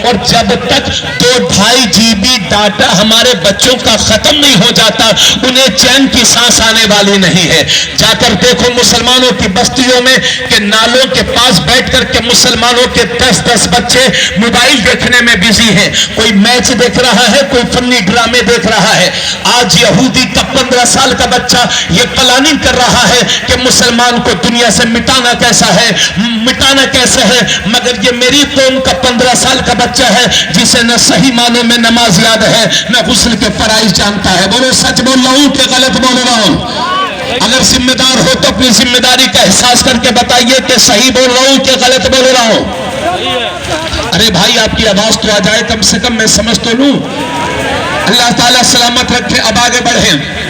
اور جب تک 2-2.5 GB ڈاٹا ہمارے بچوں کا ختم نہیں ہو جاتا انہیں چین کی سانس آنے والی نہیں ہے. جا کر دیکھو مسلمانوں کی بستیوں میں کہ نالوں کے پاس بیٹھ کر کے مسلمانوں کے 10-10 بچے موبائل دیکھنے میں بزی ہیں. کوئی میچ دیکھ رہا ہے, کوئی فنی ڈرامے دیکھ رہا ہے. آج یہودی کا 15 سال کا بچہ یہ پلاننگ کر رہا ہے کہ مسلمان کو دنیا سے مٹانا کیسا ہے, مٹانا کیسے ہے. مگر یہ میری قوم کا 15 سال کا بچہ ہے جسے نہ صحیح معنوں میں نماز یاد ہے نہ غسل کے فرائض جانتا ہے. بولو سچ بول رہا ہوں کہ غلط بول رہا ہوں؟ اگر ذمہ دار ہو تو اپنی ذمہ داری کا احساس کر کے بتائیے کہ صحیح بول رہا ہوں کہ غلط بول رہا ہوں. ارے بھائی آپ کی آواز تو آ جائے کم سے کم, میں سمجھ تو لوں. اللہ تعالیٰ سلامت رکھے. اب آگے بڑھیں.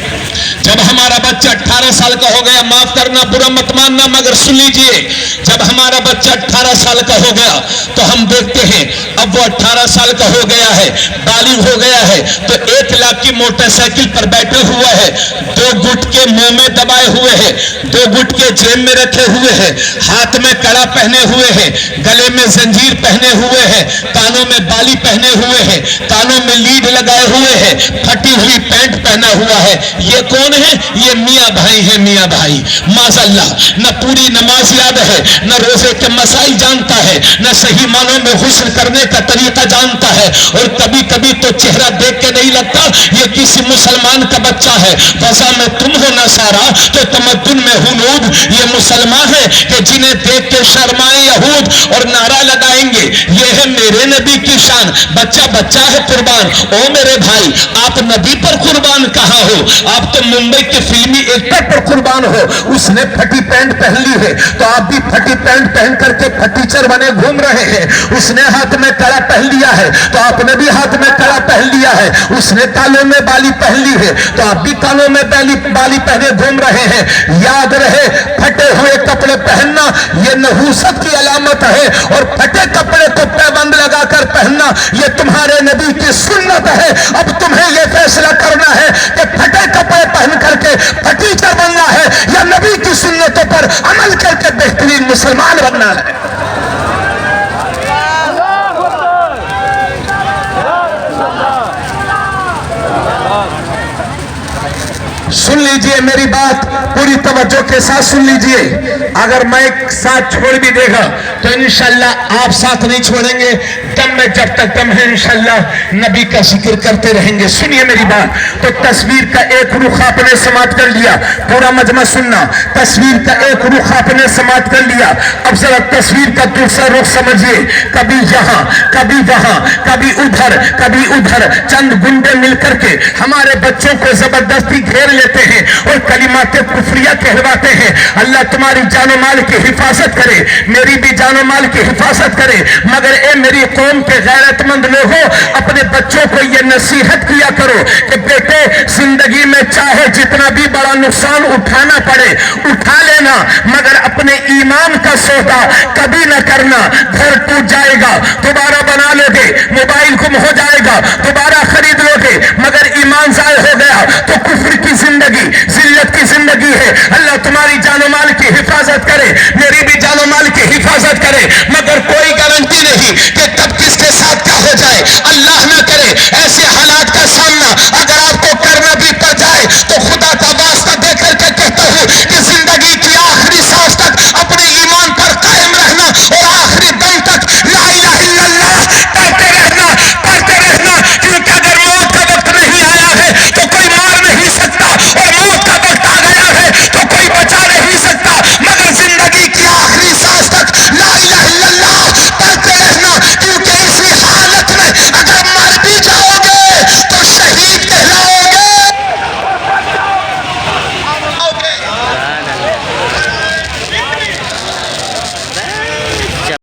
جب ہمارا بچہ 18 سال کا ہو گیا, معاف کرنا برا مت ماننا مگر سن لیجئے, جب ہمارا بچہ 18 سال کا ہو گیا تو ہم دیکھتے ہیں اب وہ 18 سال کا ہو گیا ہے, بالغ ہو گیا ہے, تو 1 لاکھ کی موٹر سائیکل پر بیٹھے ہوا ہے, 2 گٹکے منہ میں دبائے ہوئے ہیں, 2 گٹکے جیب میں رکھے ہوئے ہیں, ہاتھ میں کڑا پہنے ہوئے ہیں, گلے میں زنجیر پہنے ہوئے ہیں, کانوں میں بالی پہنے ہوئے ہیں, کانوں میں لیڈ لگائے ہوئے ہیں, پھٹی ہوئی پینٹ پہنا ہوا ہے. یہ کون ہے؟ یہ میاں بھائی ہے. میاں بھائی ماذ اللہ نہ پوری نماز یاد ہے, نہ روزے کے مسائل جانتا ہے, نہ صحیح معنوں میں غسل کرنے کا طریقہ جانتا ہے, اور کبھی کبھی تو چہرہ دیکھ کے نہیں لگتا یہ کسی مسلمان کا بچہ ہے. وضع میں تم ہو نصارا تو تمدن میں ہنود. یہ مسلمان ہے کہ جنہیں دیکھ کے شرمائے یہود اور نعرہ لگائیں گے یہ ہے میرے نبی کی شان. بچہ بچہ ہے قربان. او میرے بھائی آپ نبی پر قربان کہاں ہو؟ آپ تو ممبئی کے فلمی ایکٹر پر قربان ہو. اس نے پھٹی پینٹ پہن لی ہے تو آپ بھی پھٹی پینٹ پہن کر کے پھٹیچر بنے گھوم رہے ہیں. اس نے ہاتھ میں کڑا پہن لیا ہے تو آپ نے بھی ہاتھ میں کڑا پہن لیا ہے. اس نے کانوں میں بالی پہن لی ہے تو آپ بھی کانوں میں بالی پہنے گھوم رہے ہیں. یاد رہے پھٹے ہوئے کپڑے پہننا یہ نحوست کی علامت ہے, اور پھٹے کپڑے کو پیبند لگا کر پہننا یہ تمہارے نبی کی سنت ہے. اب تمہیں یہ فیصلہ کرنا ہے کہ پھٹے کپڑے پہن کر کے پھٹیچر بننا ہے یا نبی کی سنتوں پر عمل کر کے بہترین مسلمان بننا ہے. سن لیجئے میری بات پوری توجہ کے ساتھ سن لیجئے. اگر میں ساتھ چھوڑ بھی دے گا تو انشاءاللہ آپ ساتھ نہیں چھوڑیں گے. دم میں جب تک دم ہے انشاءاللہ نبی کا ذکر کرتے رہیں گے. سنیے میری بات. تو تصویر کا ایک رخ آپ نے سماعت کر لیا, پورا مجمع سننا. تصویر کا ایک رخ آپ نے سماعت کر لیا. اب ذرا تصویر کا دوسرا رخ سمجھیے. کبھی یہاں کبھی وہاں کبھی ادھر کبھی ادھر چند گنڈے مل کر کے ہمارے بچوں کو زبردستی گھیر لیتے ہیں اور کلمات کفریہ کہلواتے ہیں. اللہ تمہاری جان و مال کی حفاظت کرے, میری بھی جان و مال کی حفاظت کرے. مگر اے میری قوم کے غیرت مند لوگوں, اپنے بچوں کو یہ نصیحت کیا کرو کہ بیٹے زندگی میں چاہے جتنا بھی بڑا نقصان اٹھانا پڑے اٹھا لینا, مگر اپنے ایمان کا سودا کبھی نہ کرنا. گھر ٹوٹ جائے گا دوبارہ بنا لو گے, موبائل گم ہو جائے گا دوبارہ خرید لو گے, مگر ایمان ضائع ہو گیا تو کفر کی زندگی ذلت کی زندگی ہے. اللہ تمہاری جان و مال کی حفاظت کرے, میری بھی جان و مال کی حفاظت کرے. مگر کوئی گارنٹی نہیں کہ کب کس کے ساتھ کیا ہو جائے. اللہ